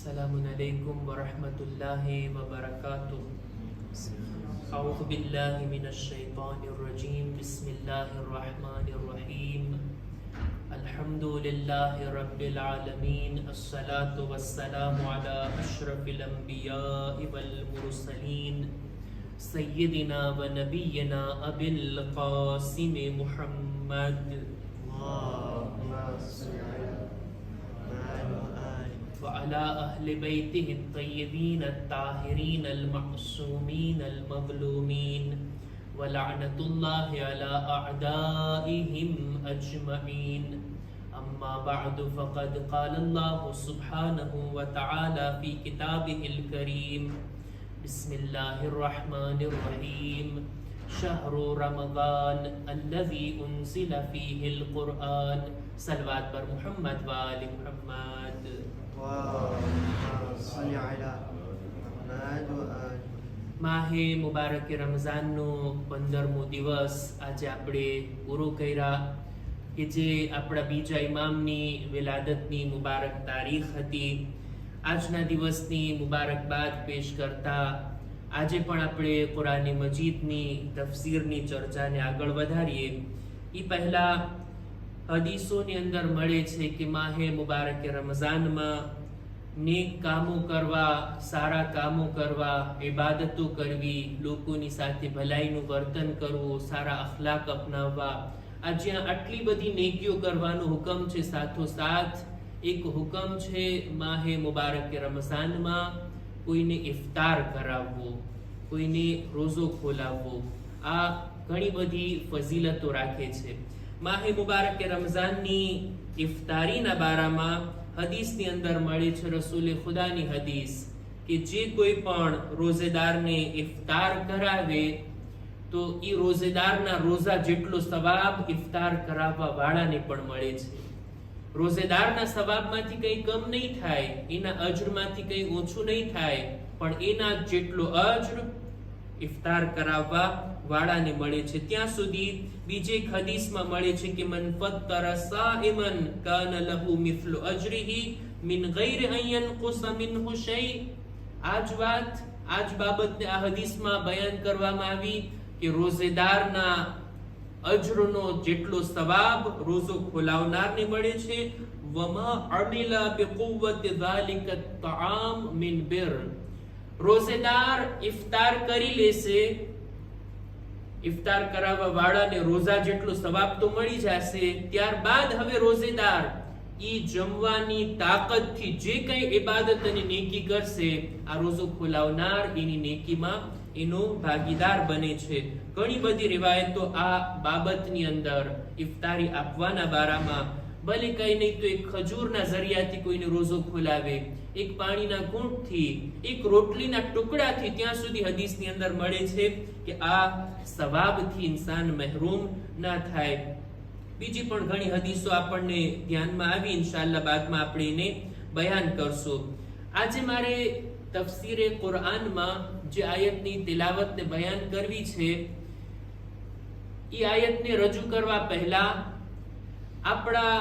Assalamun alaikum wa rahmatullahi wa barakatuh. A'udhu billahi minash shaitanir rajim. Bismillahir rahmanir rahim. Alhamdulillahi rabbil alamin. Assalatu wassalamu ala ashrafil anbiya'i wal mursalin. Sayyidina wa nabiyyina Abil Qasim Muhammad. Allahumma salli وعلى أهل بيته الطيبين الطاهرين المعصومين المظلومين ولعنة الله على أعدائهم أجمعين أما بعد فقد قال الله سبحانه وتعالى في كتابه الكريم بسم الله الرحمن الرحيم شهر رمضان الذي أنزل فيه القرآن صلوات بر محمد وآل محمد માહે મુબારક રમઝાનનો 15મો દિવસ આજે આપણે પૂરો કર્યા કે જે આપણા બીજા ઇમામની વિલાદતની મુબારક તારીખ હતી. આજના દિવસની મુબારકબાદ પેશ કરતા આજે પણ આપણે કુરાન મજીદની તફસીરની ચર્ચાને આગળ વધારીએ. એ પહેલા હદીસોની અંદર મળે છે કે માહે મુબારક રમઝાનમાં નેક કામો કરવા, સારા કામો કરવા, ઇબાદતો કરવી, લોકોની સાથે ભલાઈનું વર્તન કરવું, સારા અખલાક અપનાવવા, આ જ્યાં આટલી બધી નેકીઓ કરવાનો હુકમ છે, સાથોસાથ એક હુકમ છે માહે મુબારક રમઝાનમાં કોઈને ઇફતાર કરાવવો, કોઈને રોઝો ખોલાવવો. આ ઘણી બધી ફઝીલતો રાખે છે. માહે મુબારક રમઝાનની ઇફતારીના બારામાં હદીસની અંદર મળે છે રસૂલે ખુદાની હદીસ કે જે કોઈ પણ રોઝેદારને ઇફતાર કરાવે તો એ રોઝેદારના રોઝા જેટલો સવાબ ઇફતાર કરાવવા વાળાને પણ મળે છે. રોઝેદારના સવાબમાંથી કંઈ કમ નહીં થાય, એના અજરમાંથી કંઈ ઓછું નહીં થાય, પણ એના જેટલો અજર ઇફતાર કરાવવા વાળાને મળે છે. ત્યાં સુધી બીજે એક હદીસમાં મળે છે કે મન ફત્તરા સાઇમન કાન લહુ મિથલુ અજરિહી મિન ગૈર અન યનકુસ મિનહુ શૈ. આજ બાબતને આ હદીસમાં બયાન કરવામાં આવી કે રોઝેદારના અજરનો જેટલો સવાબ રોઝો ખોલાવનારને મળે છે. વમા અમિલા બિકુવ્વતિ ઝાલિકા તઆમ મિન બિર. રોઝેદાર ઇફતાર કરી લેશે, ઇફતાર કરાવવા વાળાને રોઝા જેટલો સવાબ તો મળી જશે. ત્યારબાદ હવે રોઝેદાર ઈ જમવાની તાકાતથી જે કંઈ ઇબાદત અને નેકી કરશે, આ રોઝો ખોલાવનાર એની નેકીમાં એનો ભાગીદાર બને છે. ઘણી બધી રિવાયતો આ બાબતની અંદર ઇફતારી આપવાના બારામાં, ભલે કઈ નહીં તો એક ખજૂરના જરિયાથી કોઈને રોઝો ખોલાવે, એક પાણીના ઘૂંટથી, એક રોટલીના ટુકડાથી, ત્યાં સુધી હદીસની અંદર મળે છે કે આ સવાબથી ઇન્સાન મહેરૂમ ના થાય. બીજી પણ ઘણી હદીસો આપણને ધ્યાનમાં આવી, ઇન્શાઅલ્લાહ બાદમાં આપણે એને બયાન કરશું. આજે મારે તફસીરે કુરઆનમાં જે આયતની તિલાવતને બયાન કરવી છે, એ આયતને રજૂ કરવા પહેલા આપણા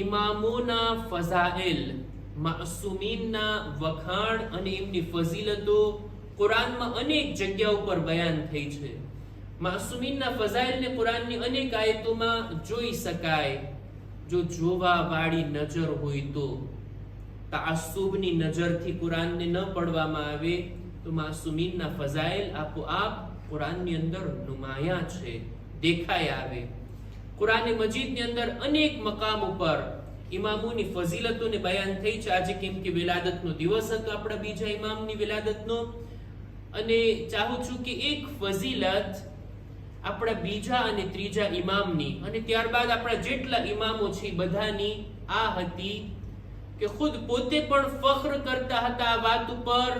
ઇમામોના ફઝાઇલ, માસૂમીનના વખાણ અને એમની ફઝીલતો કુરાનમાં અનેક જગ્યા ઉપર બયાન થઈ છે. માસૂમીનના ફઝાઇલને કુરાનની અનેક આયતોમાં જોઈ શકાય. જો જોવા વાળી નજર હોય તો, તાસુબની નજરથી કુરાનને ન પડવામાં આવે તો માસૂમીનના ફઝાઇલ આપોઆપ કુરાનની અંદર નુમાયા છે, દેખાય આવે. કુરાન મજીદની અંદર અનેક મકામ ઉપર ઇમામોની ફઝીલતોને બયાન થઈ છે. આજે કેમ કે વિલાદતનો દિવસ હતો આપણા બીજા ઇમામની વિલાદતનો, અને ચાહું છું કે એક ફઝીલત આપણા બીજા અને ત્રીજા ઇમામની અને ત્યારબાદ આપણા જેટલા ઇમામો છે બધાની આ હતી કે ખુદ પોતે પણ ફખ્ર કરતા હતા આ વાત ઉપર,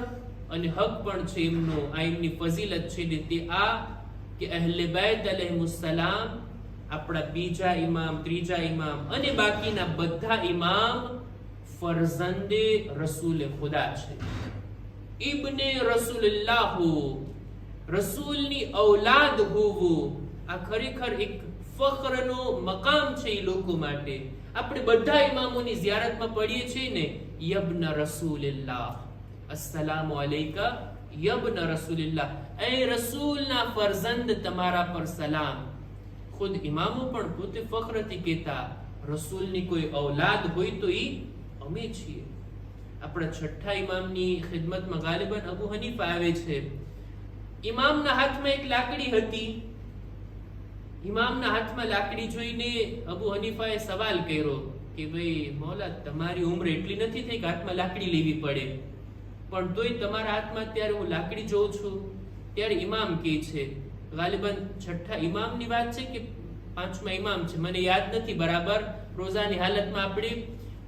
અને હક પણ છે એમનો. આ એમની ફઝીલત છે ને તે આ કે અહલે બેત અલૈહિસ્સલામ, આપણા બીજા ઇમામ, ત્રીજા ઇમામ અને બાકીના બધા ઇમામ ફરઝંદે રસૂલ ખુદા છે, ઇબ્ને રસૂલુલ્લાહ, રસૂલની ઔલાદ હોવું. આ ખરેખર એક ફખ્રનો મકામ છે એ લોકો માટે. આપણે બધા ઇમામોની ઝિયારતમાં પડીએ છીએ ને, યબ્ન રસૂલિલ્લાહ, અસ્સલામુ અલૈકા યબ્ન રસૂલિલ્લાહ, એ રસૂલના ફરજંદ તમારા પર સલામ. ખુદ ઇમામો પણ પોતે ફખરથી કહેતા, રસૂલની કોઈ ઔલાદ હોય તો ઈ અમે છીએ. આપણા છઠ્ઠા ઇમામની ખિદમતમાં ગાલિબન અબુ હનીફા આવે છે. ઇમામના હાથમાં એક લાકડી હતી. ઇમામના હાથમાં લાકડી જોઈને અબુ હનીફાએ સવાલ કર્યો કે ભાઈ મૌલા, તમારી ઉંમર એટલી નથી થઈ કે હાથમાં લાકડી લેવી પડે, પણ તોય તમારા હાથમાં અત્યારે હું લાકડી જોઉં છું. ત્યારે ઇમામ કહે છે, ગાલિબન છઠ્ઠા ઇમામની વાત છે કે પાંચમા ઇમામ છે, મને યાદ નથી બરાબર. રોઝાની હાલતમાં આપણે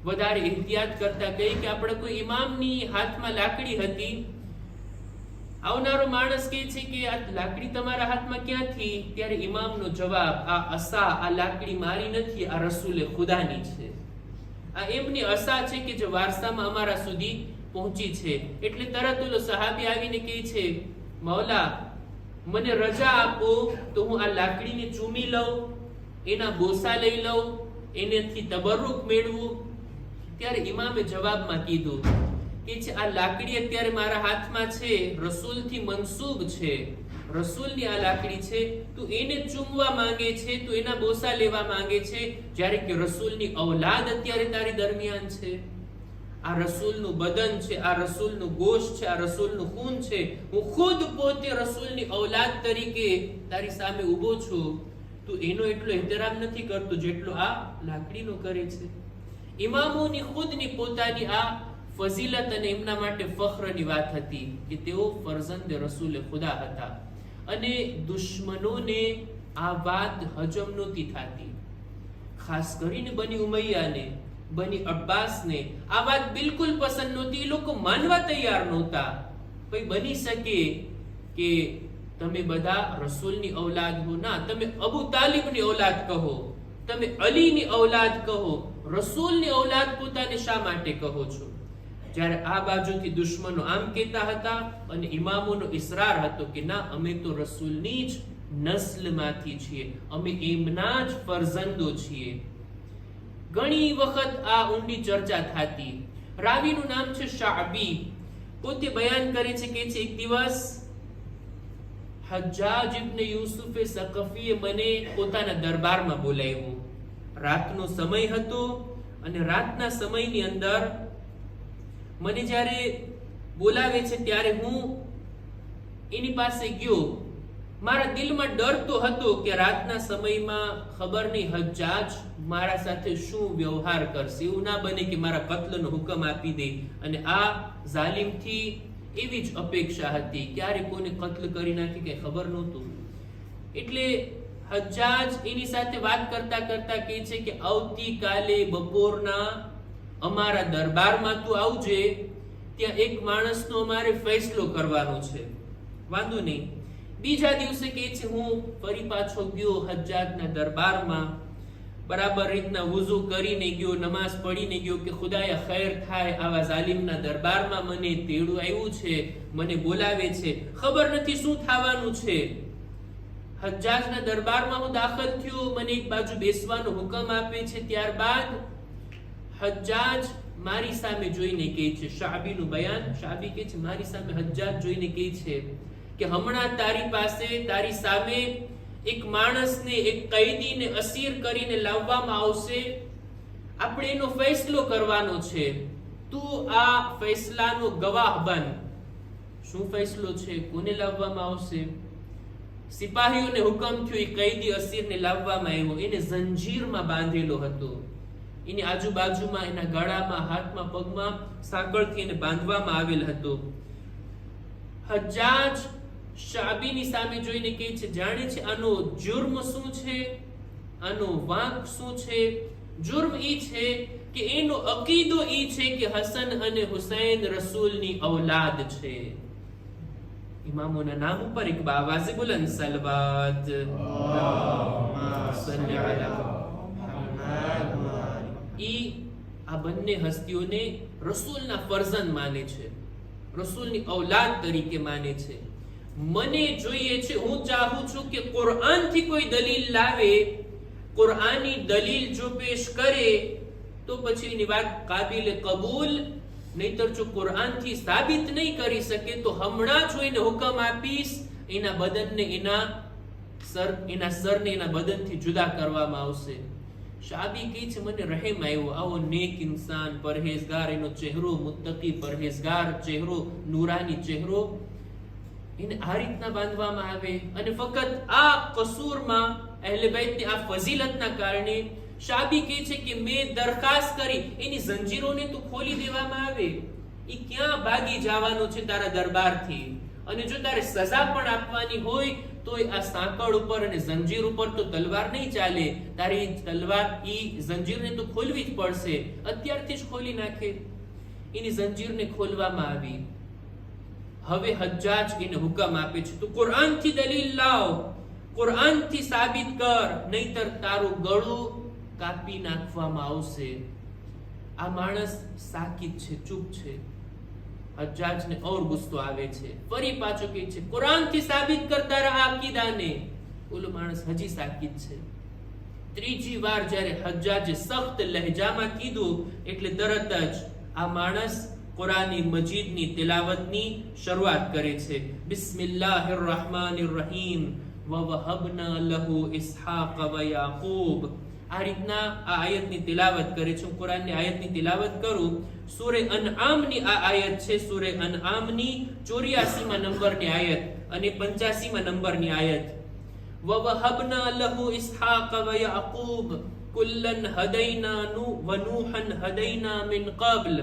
વધારે એહતિયાત કરતા કહીએ કે આપણે કોઈ ઇમામની હાથમાં લાકડી હતી. આવનારો માણસ કહે છે કે આ લાકડી તમારા હાથમાં ક્યાંથી? ત્યારે ઇમામનો જવાબ, આ અસા, આ લાકડી મારી નથી, આ રસૂલે ખુદાની છે. આ એમની અસા છે કે જે વારસામાં અમારા સુધી પહોંચી છે. એટલે તરત ઓલો સહાબી આવીને કહે છે, મૌલા મને રજા આપો તો હું આ લાકડીને ચૂમી લઉં, એના બોસા લઈ લઉં, એનેથી તબરુક મેળવું. ત્યારે ઇમામે જવાબમાં કીધું કે છે આ લાકડી અત્યારે મારા હાથમાં છે, રસૂલથી મનસૂબ છે, રસૂલની આ લાકડી છે, તું એને ચૂમવા માંગે છે, તું એના બોસા લેવા માંગે છે, જ્યારે કે રસૂલની ઔલાદ અત્યારે તારી દરમિયાન છે. આ રસૂલનું બદન છે, આ રસૂલનું ગોશ્ત છે, આ રસૂલનું ખૂન છે. હું ખુદ પોતે રસૂલની ઔલાદ તરીકે તારી સામે ઊભો છું. તું એનો એટલો એહતરામ નથી કરતો જેટલો આ લાકડીનો કરે છે. ઇમામોની ખુદની પોતાની આ ફઝીલત અને એમના માટે ફખ્રની વાત હતી કે તેઓ ફરઝંદ રસૂલે ખુદા હતા. અને દુશ્મનોને આ વાત હજમ નહોતી થતી. ખાસ કરીને બની ઉમૈયાને, બની અબ્બાસને આ વાત બિલકુલ પસંદ નહોતી. એ લોકો માનવા તૈયાર નહોતા. ભાઈ બની શકે કે તમે બધા રસૂલની ઔલાદ હો, ના, તમે અબુ તાલિબની ઔલાદ કહો, તમે અલીની ઔલાદ કહો, રસૂલની ઔલાદ પોતાને શા માટે કહો છો? જ્યારે આ બાજુથી દુશ્મનો આમ કહેતા હતા અને ઇમામોનો ઇસરાર હતો કે ના, અમે તો રસૂલની જ નસ્લમાંથી છીએ, અમે એમના જ ફરજંદો છીએ. ઘણી વખત આ ઊંડી ચર્ચા થતી. રાવીનું નામ છે શાબી. પોતે બયાન કરે છે કે એક દિવસ હજ્જાજ ઇબ્ન યુસુફે સકફીએ મને પોતાના દરબારમાં બોલાવ્યો. રાતનો સમય હતો અને રાતના સમયની અંદર મને જ્યારે બોલાવે છે ત્યારે હું એની પાસે ગયો. મારા દિલમાં ડર તો હતો કે રાતના સમયમાં ખબર નહીં હજ્જાજ મારા સાથે શું વ્યવહાર કરશે. એવું ના બને કે મારા કત્લનો હુકમ આપી દે. અને આ જાલિમથી એવી જ અપેક્ષા હતી, ક્યારે કોને કત્લ કરી નાખી કઈ ખબર નહોતું. એટલે હજ્જાજ એની સાથે વાત કરતા કરતા કહે છે કે આવતીકાલે બપોરના અમારા દરબારમાં તું આવજે, ત્યાં એક માણસનો અમારે ફેસલો કરવાનો છે. વાંધો નહીં. બીજા દિવસે કહે છે હું ફરી પાછો ગયો હજ્જાજના દરબારમાં. બરાબર રીતના વુઝુ કરીને ગયો, નમાઝ પઢીને ગયો કે ખુદાએ ખૈર થાય, આવા જાલિમના દરબારમાં મને તેડું આવ્યું છે, મને બોલાવે છે, ખબર નથી શું થવાનું છે. હજ્જાજના દરબારમાં હું દાખલ થયો, મને એક બાજુ બેસવાનો હુકમ આપે છે. ત્યારબાદ હજ્જાજ મારી સામે જોઈને કહે છે, શાબીનું બયાન, શાબી કહે છે મારી સામે હજ્જાજ જોઈને કહે છે કે હમણાં તારી પાસે, તારી સામે એક માણસને, એક કૈદીને અસીર કરીને લાવવામાં આવશે. આપણે એનો ફેસલો કરવાનો છે. તું આ ફેસલાનો ગવાહ બન. શું ફેસલો છે? કોને લાવવામાં આવશે? સિપાહીઓને હુકમ થયો, એ કૈદી અસીરને લાવવામાં આવ્યો. એને જંજીરમાં બાંધેલો હતો. એની આજુબાજુમાં, એના ગળામાં, હાથમાં, પગમાં સાંકળથી એને બાંધવામાં આવેલ હતો. હજ્જાજ શાબીની સામે જોઈને કહે છે, જાણે છે આનો જુર્મ શું છે, આનો વાંક શું છે? જુર્મ ઈ છે કે એનો અકીદો ઈ છે કે હસન અને હુસૈન રસૂલની ઔલાદ છે. ઇમામોના નામ ઉપર એક બાવાઝે બુલંદ સલવાત. ઈ આ બંને હસ્તીઓને રસૂલના ફરજંદ માને છે, રસૂલની ઔલાદ તરીકે માને છે. મને જોઈએ છે, હું ચાહું છું કે કુરઆનથી કોઈ દલીલ લાવે, કુરઆની દલીલ જો પેશ કરે તો પછી એની વાત કાબિલ કબૂલ નહીતર જો કુરાનથી સાબિત નહીં કરી શકે તો હમણાં જ એને હુકમ આપીશ, એના બદનને એના સરને એના બદનથી જુદા કરવામાં આવશે. શાબી કહે છે મને રહેમ આવ્યો, આવો નેક ઇન્સાન, પરહેઝગાર, એનો ચહેરો મુત્તકી પરહેઝગાર ચહેરો, નૂરાની ચહેરો, એને આ રીતના બાંધવામાં આવે. અને ફક્ત આ કસૂરમાં, અહેલે બેતની આ ફઝીલતના કારણે શાબી કહે છે કે મેં દરખાસ્ત કરી એની જંજીરોને તો ખોલી દેવામાં આવે. એ ક્યાં ભાગી જવાનો છે તારા દરબારથી? અને જો તારે સજા પણ આપવાની હોય તો આ સાંકળ ઉપર અને જંજીર ઉપર તો તલવાર નહીં ચાલે. તારી તલવાર ઈ જંજીરને તો ખોલવી જ પડશે. અત્યારથી જ ખોલી નાખે. એની જંજીરને ખોલવામાં આવી. હવે હજ્જાજ એને હુકમ આપે છે, તું કુરાનથી દલીલ લાવ, કુરાનથી સાબિત કર, નહીતર તારું ગળું કાપી નાખવામાં આવશે. આ માણસ સાકિત છે, ચૂપ છે. હજ્જાજને ઓર ગુસ્સો આવે છે. ફરી પાછો કહે છે કુરાનથી સાબિત કરતા રહા અકીદાને. ઓલો માણસ હજી સાકિત છે. ત્રીજી વાર જ્યારે હજ્જાજે સખ્ત લહેજામાં કીધું એટલે તરત જ આ માણસ કુરાની મજીદની તિલાવતની શરૂઆત કરે છે. બિસ્મિલ્લાહિર રહમાનિર રહીમ વવહબના લહુ ઇસ્હાક વ યાકૂબ. આ રીતના આ આયતની તિલાવત કરે છે. હું કુરાનની આયતની તિલાવત કરું. સૂરે અનઆમની આ આયત છે. સૂરે અનઆમની 84માં નંબરની આયત અને 85માં નંબરની આયત. વવહબના લહુ ઇસ્હાક વ યાકૂબ કુલ્લન હદૈના વ નૂહન હદૈના મિન قبل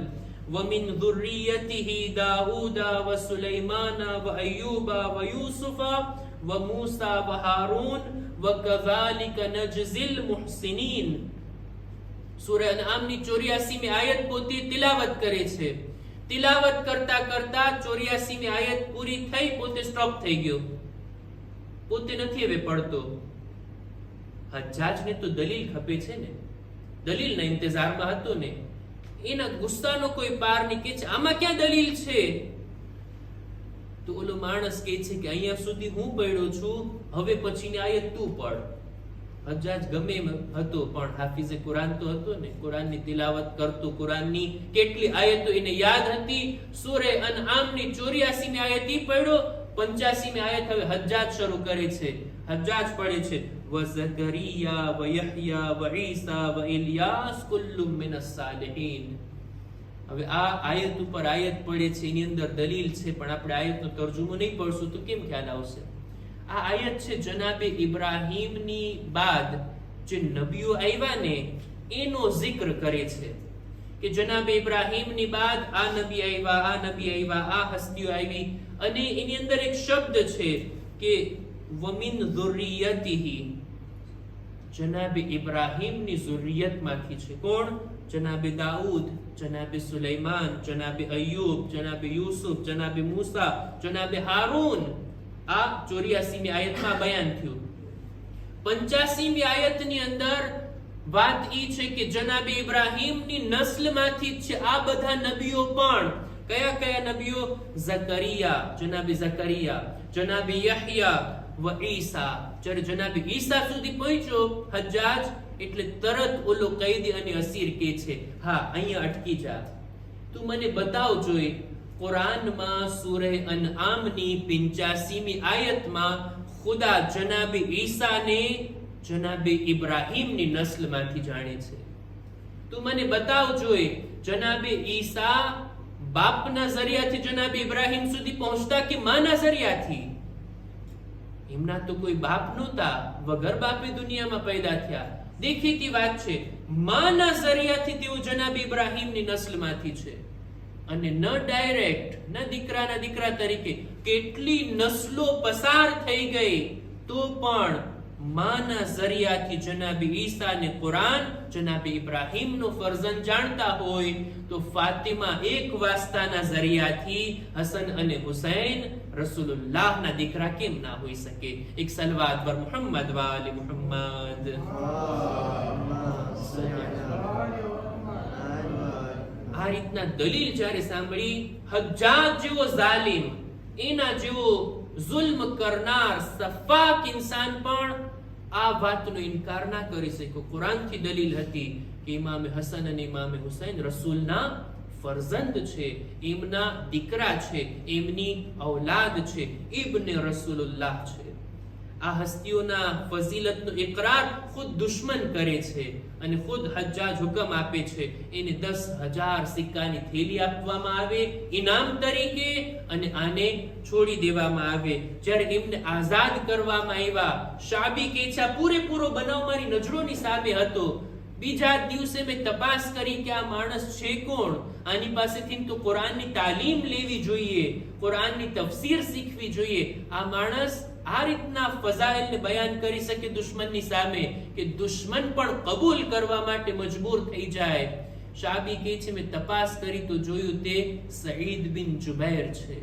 ومن ذريته داود وسليمان وأيوب ويوسف وموسى وهارون وكذلك نجزي المحسنين. સૂરા અનઆમની 84મી આયત પોતે તિલાવત કરે છે. તિલાવત કરતા કરતા 84મી આયત પૂરી થઈ, પોતે સ્ટોપ થઈ ગયો. પોતે નથી હવે પડતો. હજ્જાજને તો દલીલ ખપે છે ને, દલીલના ઇંતજારમાં હતો ને. એના ગુસ્સાનો કોઈ પાર નહીં. કે છે આમાં ક્યાં દલીલ છે? તો ઓલો માણસ કહે છે કે અહીંયા સુધી હું પડ્યો છું, હવે પછીની આયત તું પડ. હજ્જાજ ગમે એમ હતો પણ હાફિઝે કુરાન તો હતો ને, કુરાનની તિલાવત કરતો, કુરાનની કેટલી આયતો એને યાદ હતી. સૂરે અનઆમની 84મી આયત ઈ પડ્યો, 85મી આયત હવે હજ્જાજ શરૂ કરે છે. હજ્જાજ પડે છે વઝકરિયા વયહ્યા વઈસા વઇલિયાસ કુલ્લુમ મિનસ સાલિહીન. હવે આ આયત ઉપર આયત પડે છે, એની અંદર દલીલ છે, પણ આપણે આયતનો તર્જુમો નહીં પડશું તો કેમ ખ્યાલ આવશે? આ આયત છે જનાબે ઇબ્રાહીમની બાદ જે નબીઓ આવ્યા ને એનો જિક્ર કરે છે. કે જનાબે ઇબ્રાહીમની બાદ આ નબી આવ્યા, આ નબી આવ્યા, આ હસ્તીઓ આવી. અને એની અંદર એક શબ્દ છે કે વમિન ઝુર્રિયતિહી, જનાબે ઇબ્રાહીમની ઝુર્રિયતમાંથી છે. કોણ? જનાબે દાઉદ, જનાબે સુલૈમાન, જનાબે અય્યુબ, જનાબે યુસુફ, જનાબે મૂસા, જનાબે હારૂન. આ 84મી આયતમાં બયાન થયું. 85મી આયતની અંદર વાત ઈ છે કે જનાબે ઇબ્રાહીમની નસ્લમાંથી જ છે આ બધા નબીઓ. પણ કયા કયા નબીઓ? ઝકરિયા, જનાબે ઝકરિયા, જનાબે યહ્યા વ ઈસા. જ્યારે જનાબે ઈસા સુધી પહોંચ્યો હજ્જાજ એટલે તરત ઓલો કૈદી અને અસીર કહે છે હા અહીંયા અટકી જા, તું મને બતાવ જોઈ કુરાનમાં સૂરે અનઆમની 85મી આયતમાં ખુદા જનાબે ઈસાને જનાબે ઇબ્રાહીમની નસ્લમાંથી જાણે છે. તું મને બતાવ જોઈ જનાબે ઈસા બાપના જરિયાથી જનાબે ઇબ્રાહીમ સુધી પહોંચતા કે માના જરિયાથી? એમના તો કોઈ બાપ નહોતા, વગર બાપે દુનિયામાં પેદા થયા. દેખીતી વાત છે, માના જરિયાથી તેઓ જનાબે ઇબ્રાહીમની નસ્લમાંથી છે. અને ન ડાયરેક્ટ, ન દીકરાના દીકરા તરીકે કેટલી નસ્લો પસાર થઈ ગઈ તો પણ માના જરિયાથી જનાબે ઈસા ને કુરાન જનાબે ઇબ્રાહીમનો ફરઝંદ જાણતા હોય તો ફાતિમા એક વાસ્તાના જરિયાથી હસન અને હુસૈન રસૂલુલ્લાહના દીકરા કેમ ના હોઈ શકે? એક સલવાત પર મુહમ્મદ વાલે મુહમ્મદ. આ રીતના દલીલ જ્યારે સાંભળી, હજ્જાજ જેવો જાલિમ, એના જેવો જુલ્મ કરનાર સફાક ઇન્સાન પણ આ વાતનો ઇનકાર ના કરી શક્યો. કુરાનથી દલીલ હતી કે ઇમામે હસન અને ઇમામે હુસૈન રસૂલના ફરઝંદ છે, એમના દીકરા છે, એમની ઔલાદ છે, ઇબ્ન રસૂલુલ્લાહ છે. આ હસ્તીઓના ફઝીલતનો ઇકરાર ખુદ દુશ્મન કરે છે અને ખુદ હજ્જાજ હુકમ આપે છે એને 10,000 સિક્કાની થેલી આપવામાં આવે ઇનામ તરીકે અને આને છોડી દેવામાં આવે. જ્યારે એમને આઝાદ કરવામાં આવ્યા, શાબી કહે છે પૂરેપૂરો બનાવ મારી નજરોની સામે હતો. બીજા દિવસે મેં તપાસ કરી કે આ માણસ છે કોણ, આની પાસેથી તો કુરાનની તાલીમ લેવી જોઈએ, કુરાનની તફસીર શીખવી જોઈએ. આ માણસ આ રીતના ફઝાઇલને બયાન કરી શકે દુશ્મનની સામે કે દુશ્મન પણ કબૂલ કરવા માટે મજબૂર થઈ જાય. શાબી કહે છે મેં તપાસ કરી તો જોયું તે સઈદ બિન જુબૈર છે,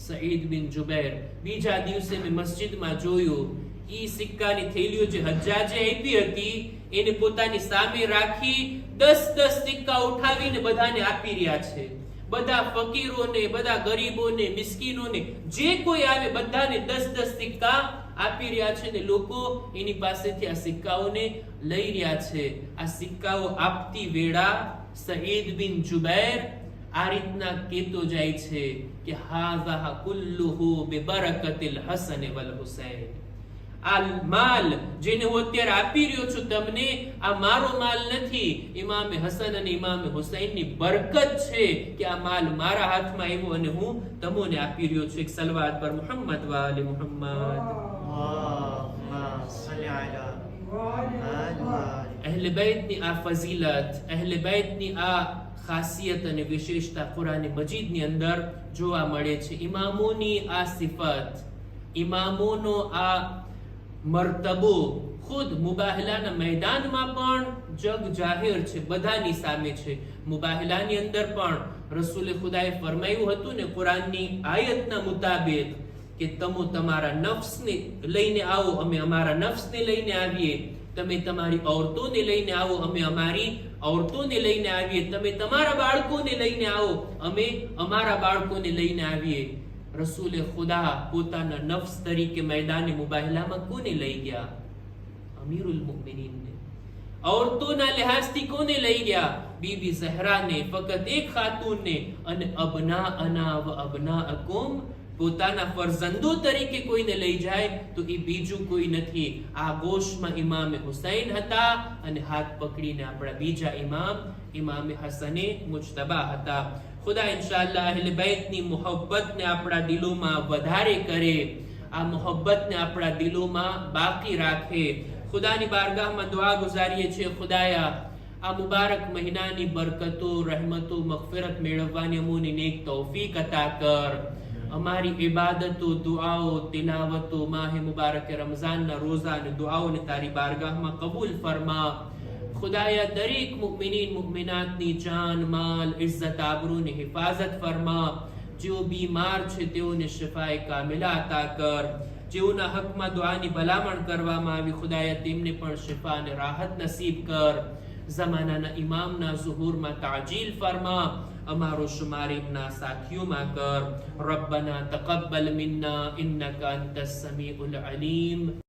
સઈદ બિન જુબૈર. બીજા દિવસે મેં મસ્જિદમાં જોયું, ઈ સિક્કાની થેલીઓ જે હજ્જાજે આપી હતી એને પોતાની સામે રાખી 10-10 સિક્કા ઉઠાવીને બધાને આપી રહ્યા છે. બધા ફકીરોને, બધા ગરીબોને, મિસ્કીનોને, જે કોઈ આવે બધાને 10-10 સિક્કા આપી રહ્યા છે ને લોકો એની પાસેથી આ સિક્કાઓને લઈ રહ્યા છે. આ સિક્કાઓ આપતી વેળા સઈદ બિન જુબૈર આ રીતના કહેતો જાય છે કે હાઝા કુલ્લુહુ બિબરકતિલ હસન વલ હુસૈન. આ માલ જેને હું અત્યારે આપી રહ્યો છું તમને, આ મારો માલ નથી, ઇમામે હસન અને ઇમામે હુસૈનની બરકત છે કે આ માલ મારા હાથમાં આવ્યો અને હું તમને આપી રહ્યો છું. એક સલવાત પર મુહમ્મદ વાલે મુહમ્મદ. અહલે બેતની આ ફઝીલત, અહલે બેતની આ ખાસિયત અને વિશેષતા કુરાન મજીદની અંદર જોવા મળે છે. ઇમામોની આ સિફત, ઇમામોનો આ મર્તબો ખુદ મુબાહલાના મેદાનમાં પણ જગ જાહેર છે, બધાની સામે છે. મુબાહલાની અંદર પણ રસૂલે ખુદાએ ફરમાયું હતું ને કુરાનની આયતના મુતાબિક કે તમે તમારા નફ્સને લઈને આવો, અમે અમારા નફ્સને લઈને આવીએ. તમે તમારી ઔરતોને લઈને આવો, અમે અમારી ઔરતોને લઈને આવીએ. તમે તમારા બાળકોને લઈને આવો, અમે અમારા બાળકોને લઈને આવીએ. રસૂલે ખુદા પોતાના નફ્સ તરીકે મેદાને મુબાહલામાં કોને લઈ ગયા? અમીરુલ મુમિનીનને. ઔરતોના લિહાઝથી કોને લઈ ગયા? બીબી ઝહરાને, ફકત એક ખાતુનને. અને અબનાઅના વ અબનાઅકુમ, પોતાના ફરઝંદો તરીકે કોઈને લઈ જાય તો એ બીજું કોઈ નથી. આ ગોશમાં ઇમામે હુસૈન હતા અને હાથ પકડીને આપણા બીજા ઇમામ ઇમામે હસને મુજતબા હતા. ખુદા ઇન્શાઅલ્લાહ અહલે બેતની મોહબ્બતને આપણા દિલોમાં વધારે કરે, આ મોહબ્બતને આપણા દિલોમાં બાકી રાખે. ખુદાની બારગાહમાં દુઆ ગુજારીએ છીએ, ખુદાયા આ મુબારક મહિનાની બરકતો, રહેમતો, મગફિરત મેળવવાની અમોને નેક તૌફીક અતા કર. અમારી ઇબાદતો, દુઆઓ, તિલાવતો, માહે મુબારક રમઝાનના રોઝા અને દુઆઓને તારી બારગાહમાં કબૂલ ફરમા. ખુદાયા દરેક મુમિનીન મુમિનાતની જાન, માલ, ઇઝ્ઝત, આબરૂની હિફાજત ફરમા. જેઓ બીમાર છે તેઓને શિફાએ કામિલા અતા કર. જેઓના હકમાં દુઆની ભલામણ કરવામાં આવી, ખુદાયા તેમને પણ શિફા અને રાહત નસીબ કર. ઝમાનાના ઇમામના ઝુહૂરમાં તાજીલ ફરમા. અમારો શુમાર એમના સાથીઓમાં કર. રબ્બના તકબ્બલ મિન્ના ઇન્નકા અંતસ સમીઉલ અલીમ.